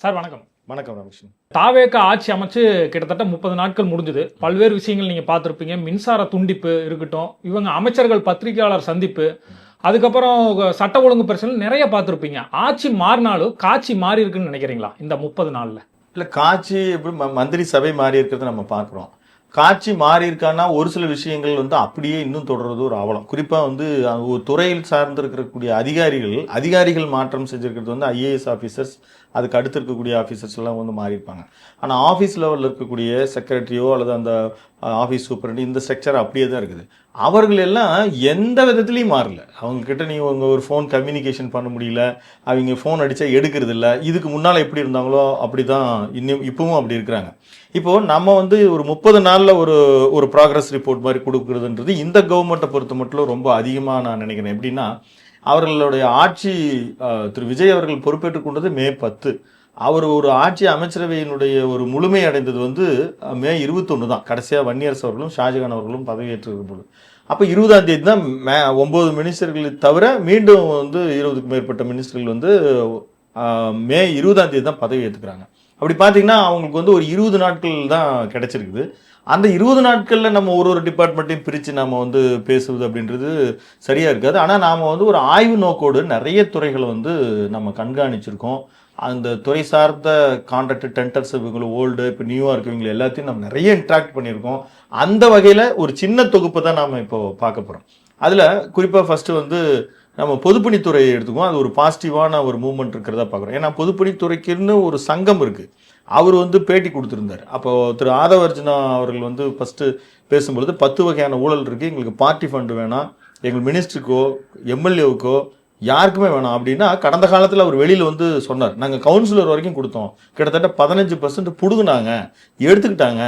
Sir வணக்கம். வணக்கம் ரமேஷன். தாவேக ஆட்சி அமைச்சு கிட்டத்தட்ட 30 நாட்கள் முடிஞ்சது. பல்வேறு விஷயங்கள் நீங்க பார்த்துருப்பீங்க. மின்சார துண்டிப்பு இருக்கட்டும், இவங்க அமைச்சர்கள் பத்திரிகையாளர் சந்திப்பு, அதுக்கப்புறம் சட்ட ஒழுங்கு பிரச்சனை நிறைய பார்த்துருப்பீங்க. ஆட்சி மாறினாலும் காட்சி மாறி இருக்குன்னு நினைக்கிறீங்களா இந்த 30 நாள்ல? இல்லை, காட்சி எப்படி மந்திரி சபை மாறி இருக்கிறத நம்ம பார்க்குறோம். காட்சி மாறி இருக்கான்னா ஒரு சில விஷயங்கள் வந்து அப்படியே இன்னும் தொடர்றது ஒரு அவலம். குறிப்பாக வந்து ஒரு துறையில் சார்ந்து இருக்கக்கூடிய அதிகாரிகள் மாற்றம் செஞ்சுருக்கிறது வந்து ஐஏஎஸ் ஆஃபீஸர்ஸ், அதுக்கு அடுத்து இருக்கக்கூடிய ஆஃபீஸர்ஸ் எல்லாம் வந்து மாறி இருப்பாங்க. ஆனால் ஆஃபீஸ் லெவலில் இருக்கக்கூடிய செக்ரட்டரியோ அல்லது அந்த ஆஃபீஸ் சூப்பரண்ட் இந்த ஸ்ட்ரக்சர் அப்படியே தான் இருக்குது. அவர்கள் எல்லாம் எந்த விதத்துலையும் மாறல. அவங்கக்கிட்ட நீங்கள் ஒரு ஃபோன் கம்யூனிகேஷன் பண்ண முடியல, அவங்க ஃபோன் அடித்தா எடுக்கிறது இல்லை. இதுக்கு முன்னால் எப்படி இருந்தாங்களோ அப்படி தான் இப்பவும் அப்படி இருக்கிறாங்க. இப்போது நம்ம வந்து ஒரு 30 நாளில் ஒரு ப்ராக்ரஸ் ரிப்போர்ட் மாதிரி கொடுக்குறதுன்றது இந்த கவர்மெண்ட்டை பொறுத்த மட்டும் ரொம்ப அதிகமாக நான் நினைக்கிறேன். எப்படின்னா, அவர்களுடைய ஆட்சி திரு விஜய் அவர்கள் பொறுப்பேற்றுக் கொண்டது மே 10. அவர் ஒரு ஆட்சி அமைச்சரவையினுடைய ஒரு முழுமை அடைந்தது வந்து மே 21 தான். கடைசியாக வன்னியரசு அவர்களும் ஷாஜகான் அவர்களும் பதவியேற்றிருக்கும் போது. அப்போ 20ஆம் தேதி தான் 9 மினிஸ்டர்களை தவிர மீண்டும் வந்து 20க்கும் மேற்பட்ட மினிஸ்டர்கள் வந்து மே 20ஆம் தேதி தான் பதவி ஏற்றுக்கிறாங்க. அப்படி பார்த்தீங்கன்னா அவங்களுக்கு வந்து ஒரு 20 நாட்கள் தான் கிடைச்சிருக்குது. அந்த 20 நாட்களில் நம்ம ஒரு டிபார்ட்மெண்ட்டையும் பிரித்து நம்ம வந்து பேசுவது அப்படின்றது சரியாக இருக்காது. ஆனால் நாம் வந்து ஒரு ஆய்வு நோக்கோடு நிறைய துறைகளை வந்து நம்ம கண்காணிச்சிருக்கோம். அந்த துறை சார்ந்த கான்ட்ராக்ட் டெண்டர்ஸ், இவங்களை ஓல்டு இப்போ நியூவாக இருக்கவங்களை எல்லாத்தையும் நம்ம நிறைய இன்ட்ராக்ட் பண்ணியிருக்கோம். அந்த வகையில் ஒரு சின்ன தொகுப்பை தான் நாம் இப்போ பார்க்க போகிறோம். அதில் குறிப்பாக ஃபஸ்ட்டு வந்து நம்ம பொதுப்பணித்துறையை எடுத்துக்குவோம். அது ஒரு பாசிட்டிவான ஒரு மூவ்மெண்ட் இருக்கிறதா பார்க்குறோம். ஏன்னா பொதுப்பணித்துறைக்குன்னு ஒரு சங்கம் இருக்குது. அவர் வந்து பேட்டி கொடுத்துருந்தார். அப்போது திரு ஆதவர்ஜுனா அவர்கள் வந்து ஃபஸ்ட்டு பேசும்பொழுது 10 வகையான ஊழல் இருக்குது, எங்களுக்கு பார்ட்டி ஃபண்டு வேணாம், எங்கள் மினிஸ்டருக்கோ எம்எல்ஏவுக்கோ யாருக்குமே வேணாம் அப்படின்னா, கடந்த காலத்தில் அவர் வெளியில் வந்து சொன்னார், நாங்கள் கவுன்சிலர் வரைக்கும் கொடுத்தோம், கிட்டத்தட்ட 15% பிடுங்குனாங்க, எடுத்துக்கிட்டாங்க,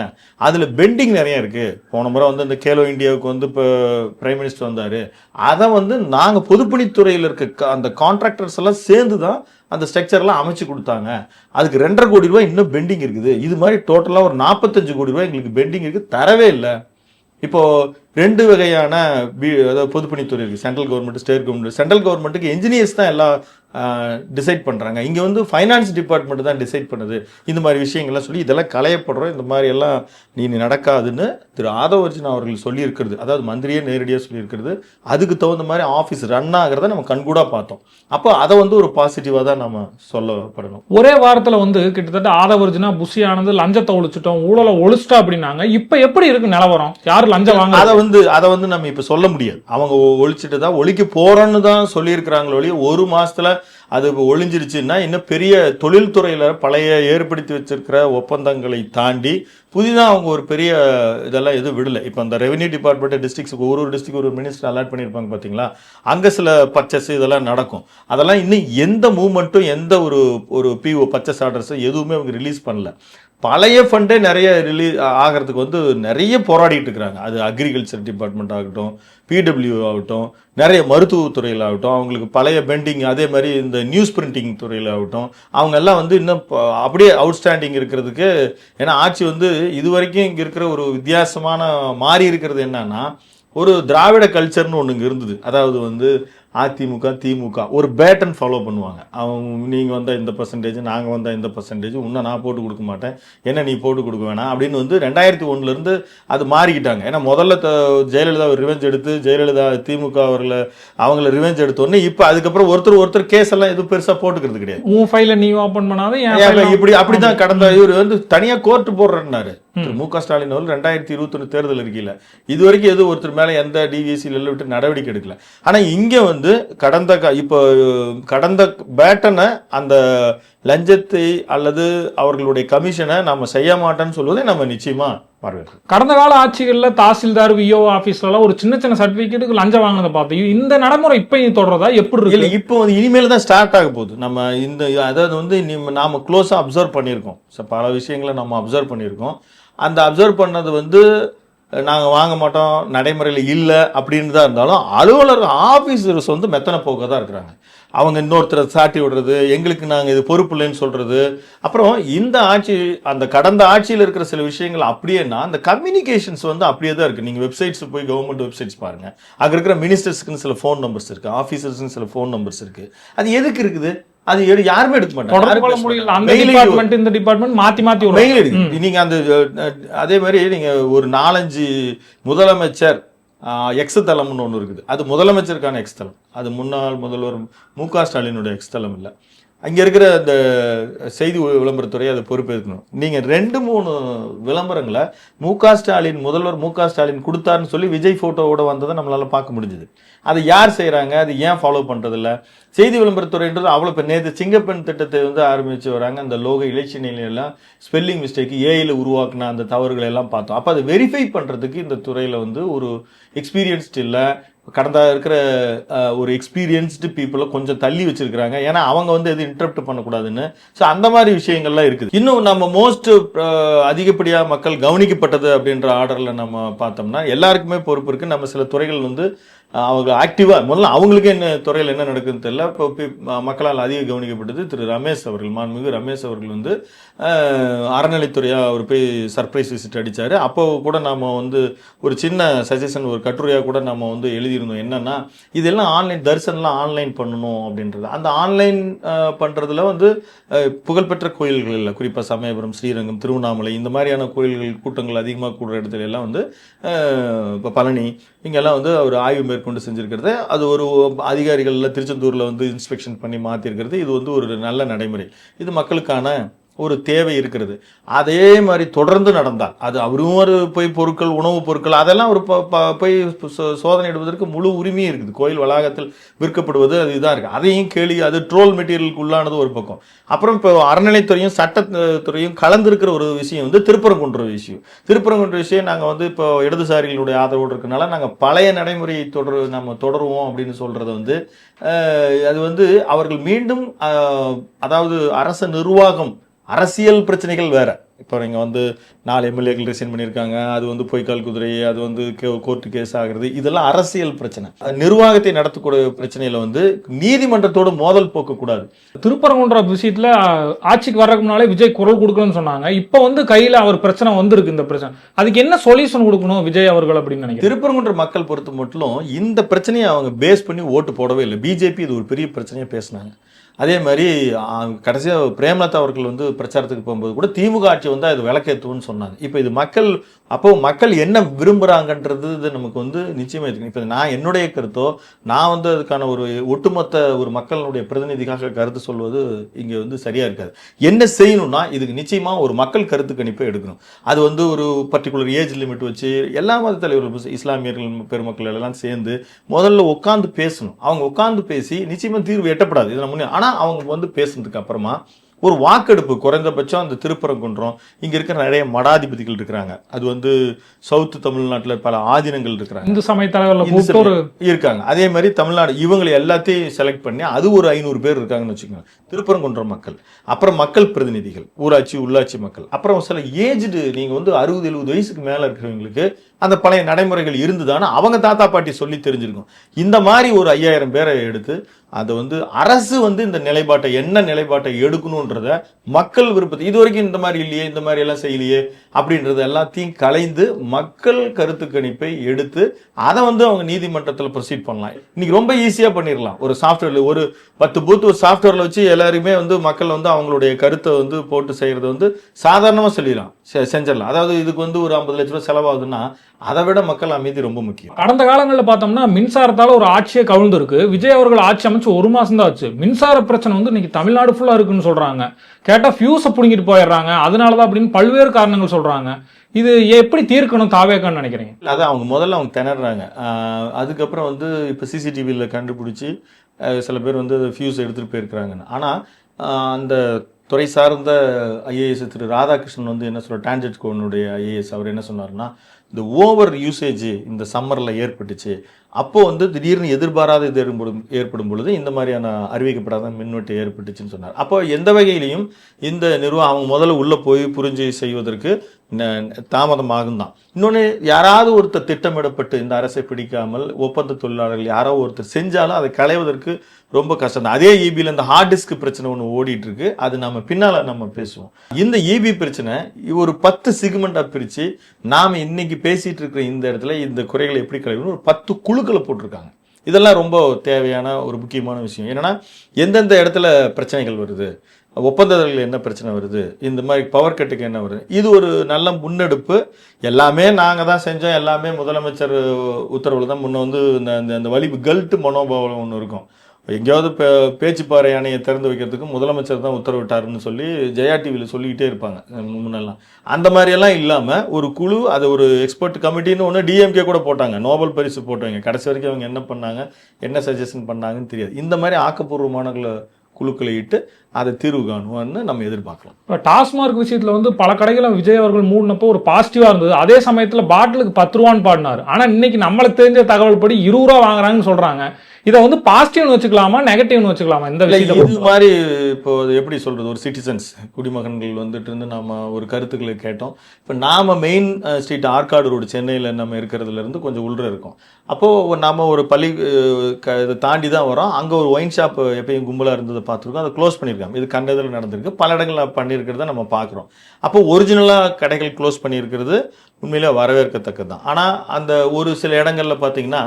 அதில் பெண்டிங் நிறைய இருக்குது. போன முறை வந்து இந்த கேலோ இந்தியாவுக்கு வந்து இப்போ பிரைம் மினிஸ்டர் வந்தார், அதை வந்து நாங்கள் பொதுப்பணித்துறையில் இருக்க அந்த கான்ட்ராக்டர்ஸ் எல்லாம் சேர்ந்து தான் அந்த ஸ்ட்ரக்சர்லாம் அமைச்சு கொடுத்தாங்க, அதுக்கு 2.5 கோடி ரூபாய் இன்னும் பெண்டிங் இருக்குது, இது மாதிரி டோட்டலாக ஒரு 45 கோடி ரூபாய் எங்களுக்கு பெண்டிங் இருக்குது, தரவே இல்லை. இப்போது 2 வகையான அதாவது பொதுப்பணித்துறை இருக்குது, central government, state government. Central கவர்மெண்ட்டுக்கு என்ஜினியர்ஸ் தான் எல்லாம் டிசைட் பண்ணுறாங்க, இங்கே வந்து ஃபைனான்ஸ் டிபார்ட்மெண்ட் தான் டிசைட் பண்ணுது. இந்த மாதிரி விஷயங்கள்லாம் சொல்லி இதெல்லாம் களையப்படுறோம், இந்த மாதிரி எல்லாம் நீ நடக்காதுன்னு திரு ஆதவர்ஜுனா அவர்கள் சொல்லியிருக்கிறது, அதாவது மந்திரியே நேரடியாக சொல்லியிருக்கிறது. அதுக்கு தகுந்த மாதிரி ஆஃபீஸ் ரன் ஆகிறத நம்ம கண்கூடாக பார்த்தோம். அப்போ அதை வந்து ஒரு பாசிட்டிவாக தான் நம்ம சொல்லப்படணும். ஒரே வாரத்தில் வந்து கிட்டத்தட்ட ஆதவர்ஜுனா புஷி ஆனது லஞ்சத்தை ஒழிச்சிட்டோம், ஊழலை ஒழிச்சிட்டோம் அப்படின்னாங்க. இப்போ எப்படி இருக்கு நிலவரம்? யார் லஞ்சம் வாங்க? அதை வந்து நம்ம இப்போ சொல்ல முடியாது. அவங்க ஒழிச்சிட்டு தான் ஒழிக்க போறோன்னு தான் சொல்லியிருக்கிறாங்களோ ஒழிய, ஒரு மாசத்துல அது ஒழிஞ்சிருச்சுன்னா இன்னும் பெரிய தொழில்துறையில் பழைய ஏற்படுத்தி வச்சிருக்கிற ஒப்பந்தங்களை தாண்டி புதிதாக அவங்க ஒரு பெரிய இதெல்லாம் எதுவும் விடலை. இப்போ அந்த ரெவன்யூ டிபார்ட்மெண்ட் டிஸ்ட்ரிக்ஸுக்கு ஒரு டிஸ்ட்ரிக்ட் ஒரு மினிஸ்டர் அலாட் பண்ணியிருப்பாங்க பார்த்தீங்களா, அங்கே சில பர்ச்சேஸ் இதெல்லாம் நடக்கும். அதெல்லாம் இன்னும் எந்த மூவ்மெண்ட்டும் எந்த ஒரு பிஓ பர்ச்சேஸ் ஆர்டர்ஸ் எதுவுமே அவங்க ரிலீஸ் பண்ணல. பழைய ஃபண்டே நிறைய ரிலீஸ் ஆகிறதுக்கு வந்து நிறைய போராடிட்டு இருக்கிறாங்க. அது அக்ரிகல்ச்சர் டிபார்ட்மெண்ட் ஆகட்டும், பிடபிள்யூ ஆகட்டும், நிறைய மருத்துவத்துறையில் ஆகட்டும், அவங்களுக்கு பழைய பெண்டிங், அதே மாதிரி இந்த நியூஸ் பிரிண்டிங் துறையில் ஆகட்டும், அவங்க எல்லாம் வந்து இன்னும் அப்படியே அவுட்ஸ்டாண்டிங் இருக்கிறதுக்கு. ஏன்னா ஆட்சி வந்து இது வரைக்கும் இங்கே இருக்கிற ஒரு வித்தியாசமான மாறி இருக்கிறது என்னன்னா, ஒரு திராவிட கல்ச்சர்னு ஒன்று இங்கே இருந்தது. அதாவது வந்து அதிமுக திமுக ஒரு பேட்டன் ஃபாலோ பண்ணுவாங்க. அவங்க நீங்கள் வந்தால் இந்த பர்சன்டேஜ், நாங்கள் வந்தால் இந்த பர்சன்டேஜ், இன்னும் நான் போட்டு கொடுக்க மாட்டேன், என்ன நீ போட்டு கொடுக்க வேணாம் அப்படின்னு வந்து 2001 அது மாறிக்கிட்டாங்க. ஏன்னா முதல்ல ஜெயலலிதா ரிவெஞ்ச் எடுத்து, ஜெயலலிதா திமுக அவங்கள ரிவெஞ்ச் எடுத்தோடனே இப்போ அதுக்கப்புறம் ஒருத்தர் கேஸ் எல்லாம் எதுவும் பெருசாக போட்டுக்கிறது கிடையாது. உன் ஃபைலை நீ ஓப்பன் பண்ணாத இப்படி அப்படிதான் கடந்த இவர் வந்து தனியாக கோர்ட்டு போடுறேன்னாரு மு.க. ஸ்டாலின் அவர்கள் 2021 தேர்தல் இருக்கையில். இது வரைக்கும் எதுவும் ஒருத்தர் மேலே எந்த டிவிஎஸ்சியில் விட்டு நடவடிக்கை எடுக்கல. ஆனால் இங்கே வந்து கடந்த பேட்டனை, அந்த லஞ்சத்தை அல்லது அவர்களுடைய கமிஷனை நம்ம செய்ய மாட்டோன்னு சொல்வதை நம்ம நிச்சயமா வரவேற்கிறோம். கடந்த கால ஆட்சிகளில் தாசில்தார், விஓ ஆஃபீஸ்லாம் ஒரு சின்ன சர்டிஃபிகேட்டுக்கு லஞ்சம் வாங்கினதை பார்த்தோம். இந்த நடைமுறை இப்போ தொடர்றதா எப்படி இருக்கு? இல்லை, இப்போ வந்து இனிமேல் தான் ஸ்டார்ட் ஆக போகுது. நம்ம அதாவது வந்து நாம க்ளோஸாக அப்சர்வ் பண்ணியிருக்கோம், பல விஷயங்களை நம்ம அப்சர்வ் பண்ணியிருக்கோம். அந்த அப்சர்வ் பண்ணது வந்து நாங்கள் வாங்க மாட்டோம், நடைமுறையில் இல்லை அப்படின்னு தான் இருந்தாலும், அலுவலர் ஆஃபீஸர்ஸ் வந்து மெத்தனை போக்க தான் இருக்கிறாங்க. அவங்க இன்னொருத்தரை சாட்டி விடுறது, எங்களுக்கு நாங்கள் இது பொறுப்பு இல்லைன்னு சொல்கிறது. அப்புறம் இந்த ஆட்சி, அந்த கடந்த ஆட்சியில் இருக்கிற சில விஷயங்கள் அப்படியேன்னா அந்த கம்யூனிகேஷன்ஸ் வந்து அப்படியே தான் இருக்குது. நீங்கள் வெப்சைட்ஸ் போய் கவர்மெண்ட் வெப்சைட்ஸ் பாருங்கள், அங்கே இருக்கிற மினிஸ்டர்ஸ்க்குன்னு சில ஃபோன் நம்பர்ஸ் இருக்குது, ஆஃபீஸர்ஸ்க்குன்னு சில ஃபோன் நம்பர்ஸ் இருக்குது. அது எதுக்கு இருக்குது? அது யாருமே எடுக்க மாட்டாங்க. தொடர்பு கொள்ள முடியல. அந்த டிபார்ட்மெண்ட் இந்த டிபார்ட்மெண்ட் மாத்தி மாத்தி மெயில் எடுக்கு. நீங்க அந்த அதே மாதிரி நீங்க ஒரு 4-5 முதலமைச்சர் எக்ஸ் தளம்னு ஒன்று இருக்குது. அது முதலமைச்சருக்கான எக்ஸ் தளம். அது முன்னாள் முதல்வர் மு.க. ஸ்டாலினுடைய எக்ஸ் தளம் இல்லை. அங்கே இருக்கிற அந்த செய்தி விளம்பரத்துறை அதை பொறுப்பேற்கணும். நீங்கள் 2-3 விளம்பரங்களை முதல்வர் மு.க. ஸ்டாலின் கொடுத்தாருன்னு சொல்லி விஜய் ஃபோட்டோவோட வந்ததை நம்மளால பார்க்க முடிஞ்சுது. அதை யார் செய்கிறாங்க, அது ஏன் ஃபாலோ பண்ணுறதில்ல? செய்தி விளம்பரத்துறைன்றது அவ்வளோ இப்போ நேற்று சிங்கப்பெண் திட்டத்தை ஆரம்பித்து வராங்க. அந்த லோக இலச்சினையிலாம் ஸ்பெல்லிங் மிஸ்டேக் ஏஐயில் உருவாக்குன அந்த தவறுகளை எல்லாம் பார்த்தோம். அப்போ அதை வெரிஃபை பண்ணுறதுக்கு இந்த துறையில் ஒரு எக்ஸ்பீரியன்ஸ்டு இல்லை. கடந்த இருக்கிற ஒரு எக்ஸ்பீரியன்ஸ்டு பீப்புளை கொஞ்சம் தள்ளி வச்சிருக்கிறாங்க. ஏன்னா அவங்க எது இன்டரப்ட் பண்ணக்கூடாதுன்னு. ஸோ அந்த மாதிரி விஷயங்கள்லாம் இருக்குது. இன்னும் நம்ம மோஸ்ட் அதிகப்படியாக மக்கள் கவனிக்கப்பட்டது அப்படின்ற ஆர்டரில் நம்ம பார்த்தோம்னா எல்லாருக்குமே பொறுப்பு இருக்குது. நம்ம சில துறைகள் அவங்க ஆக்டிவாக முதல்ல அவங்களுக்கு என்ன துறையில் என்ன நடக்குதுன்னு தெரியல. இப்போ மக்களால் அதிக கவனிக்கப்பட்டது திரு ரமேஷ் அவர்கள், மாண்புமிகு ரமேஷ் அவர்கள் அறநிலைத்துறையாக அவர் போய் சர்ப்ரைஸ் விசிட் அடித்தார். அப்போ கூட நம்ம ஒரு சின்ன சஜஷன், ஒரு கட்டுரையாக கூட நம்ம எழுதியிருந்தோம். என்னன்னா இதெல்லாம் ஆன்லைன் தரிசனம்லாம் ஆன்லைன் பண்ணணும் அப்படின்றது. அந்த ஆன்லைன் பண்ணுறதுல புகழ்பெற்ற கோயில்கள் இல்லை, குறிப்பாக சமயபுரம், ஸ்ரீரங்கம், திருவண்ணாமலை இந்த மாதிரியான கோயில்கள் கூட்டங்கள் அதிகமாக கூடுற இடத்துல எல்லாம் இப்போ பழனி இங்கெல்லாம் அவர் ஆய்வு மேற்கொண்டு செஞ்சிருக்கிறது. அது ஒரு அதிகாரிகள் திருச்செந்தூரில் இன்ஸ்பெக்ஷன் பண்ணி மாற்றிருக்கிறது. இது ஒரு நல்ல நடைமுறை. இது மக்களுக்கான ஒரு தேவை இருக்கிறது. அதே மாதிரி தொடர்ந்து நடந்தால் அது அவரும் போய் பொருட்கள், உணவுப் பொருட்கள் அதெல்லாம் போய் சோதனை இடுவதற்கு முழு உரிமையும் இருக்குது. கோயில் வளாகத்தில் விற்கப்படுவது அது இதாக இருக்குது. அதையும் கேள்வி, அது ட்ரோல் மெட்டீரியலுக்கு உள்ளானது ஒரு பக்கம். அப்புறம் இப்போ அறநிலைத்துறையும் சட்டத்துறையும் கலந்துருக்கிற ஒரு விஷயம் திருப்பரங்குன்ற விஷயம். திருப்பரங்குன்ற விஷயம் நாங்கள் இப்போ இடதுசாரிகளுடைய ஆதரவோடு இருக்கனால நாங்கள் பழைய நடைமுறையை நம்ம தொடருவோம் அப்படின்னு சொல்கிறது அது அவர்கள் மீண்டும் அதாவது அரசு நிர்வாகம், அரசியல் பிரச்சனைகள் வேற. இப்போ நீங்கள் 4 எம்எல்ஏக்கள் ரிசைன் பண்ணியிருக்காங்க. அது பொய்க்கால் குதிரை, அது கோர்ட்டு கேஸ் ஆகிறது. இதெல்லாம் அரசியல் பிரச்சனை. நிர்வாகத்தை நடத்தக்கூடிய பிரச்சனையில நீதிமன்றத்தோடு மோதல் போக்கக்கூடாது. திருப்பரங்குன்ற விஷயத்துல ஆட்சிக்கு வர்றதுக்கு முன்னாலே விஜய் குரல் கொடுக்கணும்னு சொன்னாங்க. இப்போ கையில அவர் பிரச்சனை வந்திருக்கு. இந்த பிரச்சனை அதுக்கு என்ன சொல்யூஷன் கொடுக்கணும் விஜய் அவர்கள் அப்படின்னு நினைக்கிறேன். திருப்பரங்குன்ற மக்கள் பொறுத்த மட்டும் இந்த பிரச்சனையை அவங்க பேஸ் பண்ணி ஓட்டு போடவே இல்லை. பிஜேபி இது ஒரு பெரிய பிரச்சனையை பேசினாங்க. அதே மாதிரி கடைசியாக பிரேமலதா அவர்கள் பிரச்சாரத்துக்கு போகும்போது கூட திமுக ஆட்சி அது விளக்கேற்றுன்னு சொன்னாங்க. இப்போ இது மக்கள் என்ன விரும்புகிறாங்கன்றது நமக்கு நிச்சயமாக இருக்கு. இப்போ நான் என்னுடைய கருத்தோ, நான் அதுக்கான ஒரு ஒட்டுமொத்த ஒரு மக்களுடைய பிரதிநிதிக்காக கருத்து சொல்வது இங்கே சரியாக இருக்காது. என்ன செய்யணும்னா இதுக்கு நிச்சயமாக ஒரு மக்கள் கருத்து கணிப்பை எடுக்கணும். அது ஒரு பர்டிகுலர் ஏஜ் லிமிட் வச்சு எல்லா மத தலைவர்கள், இஸ்லாமியர்கள் பெருமக்கள் எல்லாம் சேர்ந்து முதல்ல உட்காந்து பேசணும். அவங்க உட்காந்து பேசி நிச்சயமாக தீர்வு எட்டப்படாது. இதை நம்ம ஆனால் அவங்க பேசுனதுக்கு அப்புறமா ஒரு வாக்கெடுப்பு, குறைந்தபட்சம் அந்த திருப்பரங்குன்றம் இங்க இருக்கிற நிறைய மடாதிபதிகள் இருக்கிறாங்க. அது சவுத் தமிழ்நாட்டில் பல ஆதீனங்கள் இருக்கிறாங்க, இந்து சமய தலைவர்கள் இருக்காங்க. அதே மாதிரி தமிழ்நாடு இவங்களை எல்லாத்தையும் செலக்ட் பண்ணி அது ஒரு 500 பேர் இருக்காங்கன்னு வச்சுக்கோங்க. திருப்பரங்குன்றம் மக்கள், அப்புறம் மக்கள் பிரதிநிதிகள், ஊராட்சி உள்ளாட்சி மக்கள், அப்புறம் சில ஏஜ்டு நீங்க 60-70 வயசுக்கு மேல இருக்கிறவங்களுக்கு அந்த பழைய நடைமுறைகள் இருந்துதானே அவங்க தாத்தா பாட்டி சொல்லி தெரிஞ்சிருக்கும். இந்த மாதிரி ஒரு 5000 பேரை எடுத்து அதை அரசு இந்த நிலைப்பாட்டை என்ன நிலைப்பாட்டை எடுக்கணும்ன்றத மக்கள் விருப்பத்தை, இது வரைக்கும் இந்த மாதிரி இல்லையே, இந்த மாதிரி எல்லாம் செய்யலையே அப்படின்றது எல்லாத்தையும் கலைந்து மக்கள் கருத்து கணிப்பை எடுத்து அதை அவங்க நீதிமன்றத்தில் ப்ரொசீட் பண்ணலாம். இன்னைக்கு ரொம்ப ஈஸியா பண்ணிடலாம். ஒரு சாஃப்ட்வேர்ல ஒரு 10 பூத் ஒரு சாஃப்ட்வேர்ல வச்சு எல்லாருமே மக்கள் அவங்களுடைய கருத்தை போட்டு செய்யறது சாதாரணமா சொல்லிடலாம், செஞ்சிடலாம். அதாவது இதுக்கு ஒரு 50 லட்ச ரூபாய் செலவாகுதுன்னா அதை விட மக்கள் அமைதி ரொம்ப முக்கியம். கடந்த காலங்களில் பார்த்தோம்னா மின்சாரத்தால ஒரு ஆட்சியே கவிழ்ந்து இருக்கு. விஜய் அவர்கள் ஆட்சி அமைச்சு 1 மாசம் தான் ஆச்சு. மின்சார பிரச்சனை இன்னைக்கு தமிழ்நாடு ஃபுல்லா இருக்குன்னு சொல்றாங்க. கேட்டா ஃபியூஸை பிடிங்கிட்டு போயிடுறாங்க, அதனாலதான் அப்படின்னு பல்வேறு காரணங்கள் சொல்றாங்க. இது எப்படி தீர்க்கணும் தாவேக்கான்னு நினைக்கிறீங்க? அதான் அவங்க முதல்ல திணறாங்க. அதுக்கப்புறம் இப்போ சிசிடிவியில் கண்டுபிடிச்சி சில பேர் ஃபியூஸ் எடுத்துட்டு போயிருக்கிறாங்க. ஆனா அந்த துறை சார்ந்த ஐஏஎஸ் திரு ராதாகிருஷ்ணன் என்ன சொல்ற, டான்ஜெட் கோனுடைய ஐஏஎஸ், அவர் என்ன சொன்னார்னா, இந்த ஓவர் யூசேஜ் இந்த சம்மர்ல ஏற்பட்டுச்சு. அப்போ திடீர்னு எதிர்பாராத இது ஏற்படும் பொழுது இந்த மாதிரியான அறிவிக்கப்படாத மின்வெட்டு ஏற்பட்டுச்சுன்னு சொன்னார். அப்போ எந்த வகையிலையும் இந்த நிர்வாகம் அவங்க முதல்ல உள்ள போய் புரிஞ்சு செய்வதற்கு தாமதமாகும் தான். இன்னொன்று, யாராவது ஒருத்தர் திட்டமிடப்பட்டு இந்த அரசை பிடிக்காமல் ஒப்பந்த தொழிலாளர்கள் யாரோ ஒருத்தர் செஞ்சாலும் அதை களைவதற்கு ரொம்ப கஷ்டம் தான். அதே ஈபியில் இந்த ஹார்ட் டிஸ்க் பிரச்சனை ஒன்று ஓடிட்டு இருக்கு, அது நம்ம பின்னால நம்ம பேசுவோம். இந்த ஈபி பிரச்சனை ஒரு 10 செக்மெண்டா பிரிச்சு நாம இன்னைக்கு பேசிட்டு இருக்கிற இந்த இடத்துல இந்த குறைகளை எப்படி களையணும் ஒரு 10 குழுக்களை போட்டிருக்காங்க. இதெல்லாம் ரொம்ப தேவையான ஒரு முக்கியமான விஷயம். என்னன்னா எந்தெந்த இடத்துல பிரச்சனைகள் வருது, ஒப்பந்தங்கள் என்ன பிரச்சனை வருது, இந்த மாதிரி பவர் கட்டுக்கு என்ன வருது, இது ஒரு நல்ல முன்னெடுப்பு. எல்லாமே நாங்கள் தான் செஞ்சோம், எல்லாமே முதலமைச்சர் உத்தரவில் தான் முன்ன வந்து இந்த வலி கல்ட்டு மனோபாவம் ஒன்று இருக்கும். எங்கேயாவது பேச்சுப்பாறை அணையை திறந்து வைக்கிறதுக்கு முதலமைச்சர் தான் உத்தரவிட்டாருன்னு சொல்லி ஜெயா டிவியில் சொல்லிக்கிட்டே இருப்பாங்க முன்னெல்லாம். அந்த மாதிரியெல்லாம் இல்லாமல் ஒரு குழு, அது ஒரு எக்ஸ்பர்ட் கமிட்டின்னு ஒன்று டிஎம்கே கூட போட்டாங்க, நோபல் பரிசு போட்டவங்க. கடைசி வரைக்கும் அவங்க என்ன பண்ணாங்க, என்ன சஜஷன் பண்ணாங்கன்னு தெரியாது. இந்த மாதிரி ஆக்கப்பூர்வமான குழுக்களை இட்டு அதை தீர்வு காணுவான்னு நம்ம எதிர்பார்க்கலாம். இப்போ டாஸ்மார்க் விஷயத்தில் வந்து பல கடைகளை விஜய் அவர்கள் மூடினப்போ ஒரு பாசிட்டிவாக இருந்தது. அதே சமயத்தில் பாட்டிலுக்கு 10 ரூபான்னு பாடினார். ஆனால் இன்னைக்கு நம்மளுக்கு தெரிஞ்ச தகவல் படி 20 ரூபா வாங்குறாங்கன்னு சொல்றாங்க. இதை வந்து பாசிட்டிவ்னு வச்சுக்கலாமா, நெகட்டிவ்னு வச்சுக்கலாமா? இந்த விஷயத்தை இது மாதிரி இப்போ எப்படி சொல்றது, ஒரு சிட்டிசன்ஸ் குடிமகன்கள் வந்துட்டு இருந்து நாம ஒரு கருத்துக்களை கேட்டோம். இப்போ நாம மெயின் ஸ்ட்ரீட் ஆற்காடு ரோடு சென்னையில் நம்ம இருக்கிறதுல இருந்து கொஞ்சம் உள்ள இருக்கோம். அப்போ நம்ம ஒரு பள்ளி இதை தாண்டி தான் வரோம். அங்கே ஒரு ஒயின் ஷாப் எப்பயும் கும்பலாக இருந்ததை பார்த்துருக்கோம், அதை க்ளோஸ் பண்ணியிருக்காங்க. இது கண்டதில் நடந்திருக்கு, பல இடங்களில் பண்ணியிருக்கிறத நம்ம பார்க்குறோம். அப்போ ஒரிஜினலாக கடைகள் க்ளோஸ் பண்ணியிருக்கிறது உண்மையிலே வரவேற்கத்தக்கது தான். ஆனால் அந்த ஒரு சில இடங்களில் பார்த்தீங்கன்னா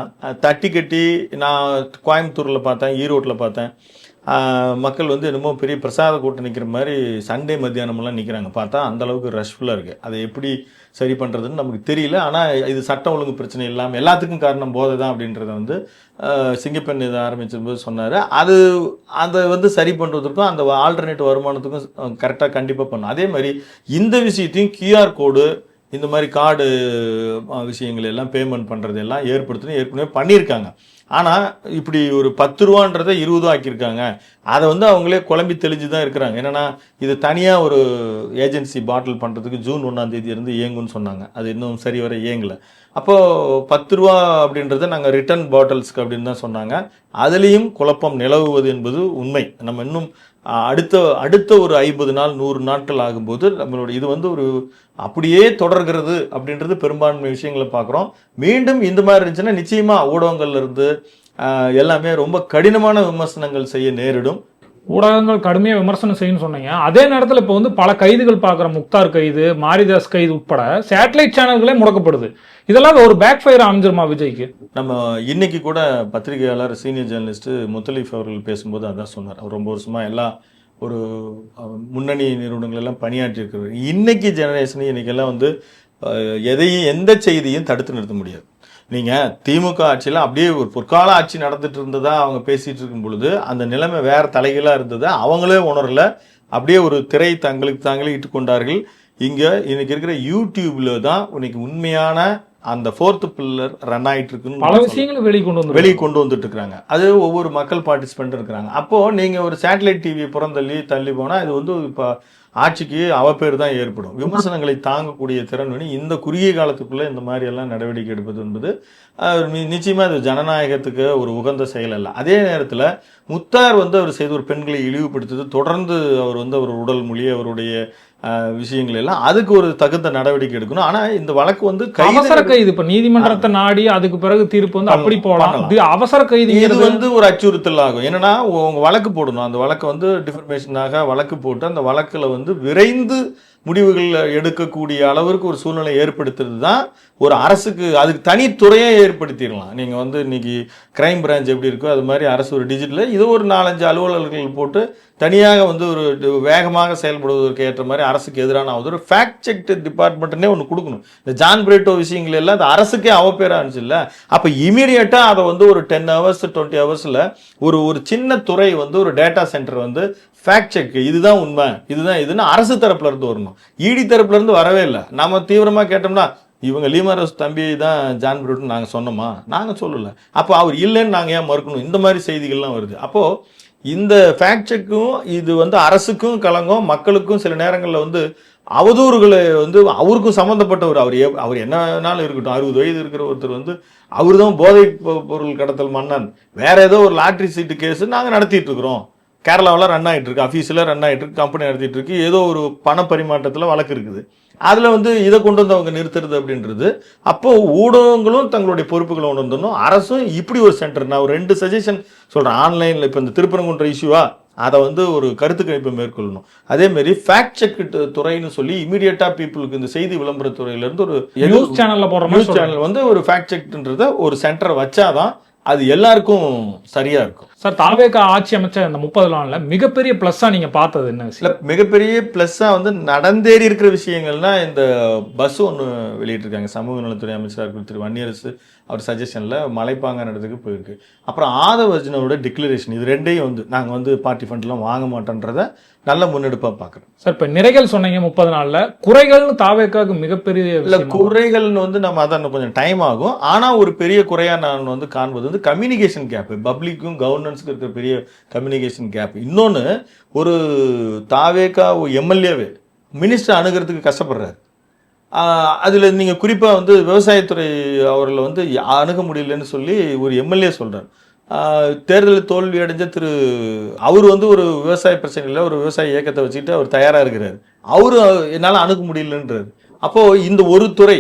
தட்டி கட்டி, நான் கோயம்புத்தூரில் பார்த்தேன், ஈரோட்டில் பார்த்தேன், மக்கள் வந்து என்னமோ பெரிய பிரசாத கூட்டம் நிற்கிற மாதிரி சண்டே மத்தியானமெல்லாம் நிற்கிறாங்க. பார்த்தா அந்தளவுக்கு ரஷ்ஃபுல்லாக இருக்குது. அதை எப்படி சரி பண்ணுறதுன்னு நமக்கு தெரியல. ஆனால் இது சட்டம் ஒழுங்கு பிரச்சனை இல்லாமல் எல்லாத்துக்கும் காரணம் போதை தான் அப்படின்றத வந்து சிங்கப்பெண் இதை ஆரம்பிச்சும்போது சொன்னார். அதை வந்து சரி பண்ணுறதுக்கும் அந்த ஆல்டர்னேட் வருமானத்துக்கும் கரெக்டாக கண்டிப்பாக பண்ணும். அதே மாதிரி இந்த விஷயத்தையும் கியூஆர் கோடு, இந்த மாதிரி கார்டு விஷயங்கள் எல்லாம் பேமெண்ட் பண்ணுறது எல்லாம் ஏற்கனவே பண்ணியிருக்காங்க. ஆனால் இப்படி ஒரு 10 ரூபான்றதை 20 ஆக்கியிருக்காங்க. அதை வந்து அவங்களே குழம்பி தெளிஞ்சு தான் இருக்கிறாங்க. என்னென்னா இது தனியாக ஒரு ஏஜென்சி பாட்டில் பண்ணுறதுக்கு ஜூன் 1ஆம் தேதி இருந்து இயங்குன்னு சொன்னாங்க. அது இன்னும் சரி வர இயங்கலை. அப்போது 10 ரூபா அப்படின்றத நாங்கள் ரிட்டர்ன் பாட்டில்ஸ்க்கு அப்படின்னு தான் சொன்னாங்க. அதுலேயும் குழப்பம் நிலவுவது என்பது உண்மை. நம்ம இன்னும் அடுத்த ஒரு 50 நாள் 100 நாட்கள் ஆகும்போது நம்மளோட இது வந்து ஒரு அப்படியே தொடர்கிறது அப்படின்றது பெரும்பான்மை விஷயங்களை பார்க்குறோம். மீண்டும் இந்த மாதிரி இருந்துச்சுன்னா நிச்சயமாக ஊடகங்கள்ல இருந்து எல்லாமே ரொம்ப கடினமான விமர்சனங்கள் செய்ய நேரிடும். ஊடகங்கள் கடுமையாக விமர்சனம் செய்யணும்னு சொன்னீங்க. அதே நேரத்தில் இப்போ வந்து பல கைதுகள் பார்க்குற, முக்தார் கைது, மாரிதாஸ் கைது உட்பட சேட்டலைட் சேனல்களே முடக்கப்படுது. இதெல்லாம் ஒரு பேக் ஃபயர் அமைஞ்சிருமா விஜய்க்கு? நம்ம இன்னைக்கு கூட பத்திரிகையாளர் சீனியர் ஜேர்னலிஸ்ட் முத்தலீஃப் அவர்கள் பேசும்போது அதான் சொன்னார். அவர் ரொம்ப வருஷமா எல்லா ஒரு முன்னணி நிறுவனங்கள் எல்லாம் பணியாற்றி இருக்கிறார். இன்னைக்கு ஜெனரேஷன் இன்னைக்கெல்லாம் வந்து எந்த செய்தியும் தடுத்து நிறுத்த முடியாது. நீங்கள் திமுக ஆட்சியில் அப்படியே ஒரு பொற்கால ஆட்சி நடந்துட்டு இருந்ததா அவங்க பேசிகிட்டு இருக்கும் பொழுது அந்த நிலைமை வேறு தலைகளாக இருந்தது. அவங்களே உணரல, அப்படியே ஒரு திரை தங்களுக்கு தாங்களே இட்டு கொண்டார்கள். இங்கே இன்னைக்கு இருக்கிற யூடியூப்ல தான் இன்னைக்கு உண்மையான அந்த 4th பில்லர் ரன் ஆகிட்டு இருக்குன்னு பல விஷயங்களை வெளியே கொண்டு வந்துட்டு இருக்கிறாங்க. அது ஒவ்வொரு மக்கள் பார்ட்டிசிபெண்ட் இருக்கிறாங்க. அப்போது நீங்கள் ஒரு சேட்டலைட் டிவி தள்ளி போனால் இது வந்து இப்போ ஆட்சிக்கு அவப்பேர் தான் ஏற்படும். விமர்சனங்களை தாங்கக்கூடிய திறன் வேணும். இந்த குறுகிய காலத்துக்குள்ளே இந்த மாதிரி எல்லாம் நடவடிக்கை எடுப்பது என்பது நிச்சயமாக அது ஜனநாயகத்துக்கு ஒரு உகந்த செயல் அல்ல. அதே நேரத்தில் முத்தார் வந்து அவர் செய்த ஒரு பெண்களை இழிவுபடுத்துது, தொடர்ந்து அவர் வந்து அவர் உடல் மொழி, அவருடைய விஷயங்கள் எல்லாம் அதுக்கு ஒரு தகுந்த நடவடிக்கை எடுக்கணும். ஆனா இந்த வழக்கு வந்து அவசர கைது, இப்ப நீதிமன்றத்தை நாடி அதுக்கு பிறகு தீர்ப்பு வந்து அப்படி போகலாம். அவசர கைது இது வந்து ஒரு அச்சுறுத்தல் ஆகும். என்னன்னா உங்க வழக்கு போடணும், அந்த வழக்கு வந்து டிஃபர்மேஷனாக வழக்கு போட்டு அந்த வழக்குல வந்து விரைந்து முடிவுகள் எடுக்கக்கூடிய அளவிற்கு ஒரு சூழ்நிலை ஏற்படுத்துறது தான் ஒரு அரசுக்கு. அதுக்கு தனித்துறையை ஏற்படுத்திடலாம். நீங்க வந்து இன்னைக்கு கிரைம் பிரான்ச் எப்படி இருக்கோ அது மாதிரி அரசு ஒரு டிஜிட்டல் இது ஒரு 4-5 அலுவலர்கள் போட்டு தனியாக வந்து ஒரு வேகமாக செயல்படுவதற்கு ஏற்ற மாதிரி அரசுக்கு எதிரான ஒரு ஃபேக்ட் செக் டிபார்ட்மெண்ட்னே ஒன்று கொடுக்கணும். இந்த ஜான் பிரேட்டோ விஷயங்கள் எல்லாம் இந்த அரசுக்கே அவப்பேரா இருந்துச்சு இல்லை. அப்போ இமீடியட்டா அதை வந்து ஒரு 10 hours 20 hours ஒரு சின்ன துறை வந்து ஒரு டேட்டா சென்டர் வந்து ஃபேக்ட் செக், இதுதான் உண்மை, இதுதான் இதுன்னு அரசு தரப்புல இருந்து வரணும். இடி தரப்புல இருந்து வரவே இல்லை. நம்ம தீவிரமா கேட்டோம்னா இவங்க லீமரஸ் தம்பி தான் ஜான் பிரேட்டோ நாங்கள் சொன்னோமா? நாங்கள் சொல்லலை. அப்போ அவர் இல்லைன்னு நாங்கள் ஏன் மறுக்கணும்? இந்த மாதிரி செய்திகள்லாம் வருது. அப்போ இந்த ஃபேக்ட் செக்கும் இது வந்து அரசுக்கும் கலங்கும், மக்களுக்கும் சில நேரங்களில் வந்து அவதூறுகளை வந்து அவருக்கும் சம்மந்தப்பட்டவர். அவர் என்ன வேணாலும் இருக்கட்டும், 60 வயது இருக்கிற ஒருத்தர் வந்து அவர் தான் போதை பொருள் கடத்தல் மன்னன், வேற ஏதோ ஒரு லாட்ரி சீட்டு கேஸ் நாங்கள் நடத்திட்டு இருக்கிறோம், கேரளாவில் ரன் ஆகிட்டு இருக்கு, அஃபீஸில் ரன் ஆகிட்டு இருக்கு, கம்பெனி நடத்திட்டு இருக்கு, ஏதோ ஒரு பண பரிமாற்றத்தில் வழக்கு இருக்குது, அதில் வந்து இதை கொண்டு வந்து அவங்க நிறுத்துறது அப்படின்றது. அப்போ ஊடகங்களும் தங்களுடைய பொறுப்புகளை உணர்ந்தணும், அரசும் இப்படி ஒரு சென்டர். நான் ஒரு 2 சஜஷன் சொல்கிறேன். ஆன்லைனில் இப்போ இந்த திருப்பரங்குன்ற இஷ்யூவா அதை வந்து ஒரு கருத்து கணிப்பை மேற்கொள்ளணும். அதேமாரி ஃபேக்ட் செக் துறைன்னு சொல்லி இமீடியட்டா பீப்புளுக்கு இந்த செய்தி விளம்பர துறையிலேருந்து ஒரு நியூஸ் சேனலில் போடுற நியூஸ் சேனல் வந்து ஒரு ஃபேக்ட் செக்ன்றத ஒரு சென்டரை வச்சாதான் அது எல்லாருக்கும் சரியா இருக்கும். சார், தாவேகா ஆட்சி அமைச்ச இந்த 30 நாள்ல மிகப்பெரிய பிளஸ்ஸா நீங்க பார்த்தது என்ன இல்ல, விஷயம்? மிகப்பெரிய பிளஸ்ஸா வந்து நடந்தேறி இருக்கிற விஷயங்கள்னா இந்த பஸ் ஒன்று வெளியிட்டிருக்காங்க. சமூக நலத்துறை அமைச்சராக இருக்கிற திரு வன்னியரசு அவர் சஜஷன்ல மலைப்பாங்கான இடத்துக்கு போயிருக்கு. அப்புறம் ஆதவ அர்ஜுனோட டிக்ளரேஷன், இது ரெண்டையும் வந்து நாங்கள் வந்து பார்ட்டி ஃபண்ட்லாம் வாங்க மாட்டோன்றத நல்ல முன்னெடுப்பாக பார்க்குறோம். சார், இப்ப நிறைகள் சொன்னீங்க 30 நாள்ல, குறைகள்னு தாவேகாவுக்கு மிகப்பெரிய இல்ல, விஷயமா? குறைகள்னு வந்து நம்ம அதான் இன்னும் கொஞ்சம் டைம் ஆகும். ஆனா ஒரு பெரிய குறையா நான் வந்து காண்பது வந்து கம்யூனிகேஷன் கேப், பப்ளிக்கும் கவர்னன்ஸுக்கு இருக்கிற பெரிய கம்யூனிகேஷன் கேப். இன்னொன்னு, ஒரு தாவேகா எம்எல்ஏவே மினிஸ்டர் அணுகிறதுக்கு கஷ்டப்படுறாரு. அதுல நீங்க குறிப்பா வந்து விவசாயத்துறை அவர்களை வந்து அணுக முடியலன்னு சொல்லி ஒரு எம்எல்ஏ சொல்றாரு. தேர்தலில் தோல்வி அடைஞ்ச அவர் வந்து ஒரு விவசாய பிரச்சனையில் ஒரு விவசாய இயக்கத்தை வச்சுக்கிட்டு அவர் தயாரா இருக்கிறார். அவரு என்னால் அணுக முடியலன்றாரு. அப்போ இந்த ஒரு துறை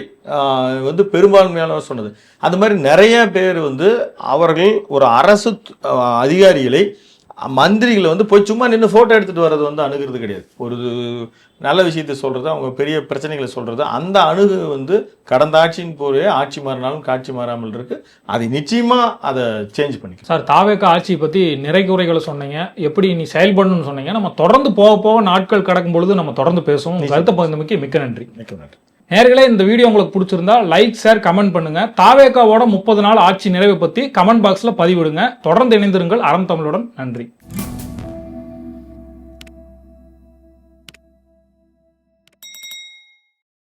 வந்து பெரும்பான்மையானவர் சொன்னது. அந்த மாதிரி நிறைய பேர் வந்து அவர்கள் ஒரு அரசு அதிகாரிகளை, மந்திரிகளை வந்து போய் சும்மா நின்று போட்டோ எடுத்துட்டு வர்றது வந்து அணுகிறது கிடையாது. ஒரு நல்ல விஷயத்தை சொல்றது, அவங்க பெரிய பிரச்சனைகளை சொல்றது, அந்த அணுகு வந்து கடந்த ஆட்சியின் போரே ஆட்சி மாறினாலும் காட்சி மாறாமல் இருக்கு. அதை நிச்சயமா அதை சேஞ்ச் பண்ணிக்க. சார், தாவேகா ஆட்சி பத்தி நிறை குறைகளை சொன்னீங்க, எப்படி நீ செயல்படணும்னு சொன்னீங்க. நம்ம தொடர்ந்து போக போக நாட்கள் கடக்கும் பொழுது நம்ம தொடர்ந்து பேசுவோம். உங்க கருத்தை பகிர்ந்தமைக்கு மிக்க நன்றி. மிக்க நன்றி. நேயர்களே, இந்த வீடியோ உங்களுக்கு பிடிச்சிருந்தா லைக், ஷேர், கமெண்ட் பண்ணுங்க. தாவேகாவோட 30 நாள் ஆட்சி நிறைவை பத்தி கமெண்ட் பாக்ஸ்ல பதிவிடுங்க. தொடர்ந்து இணைந்திருங்கள் அறம் தமிழுடன். நன்றி.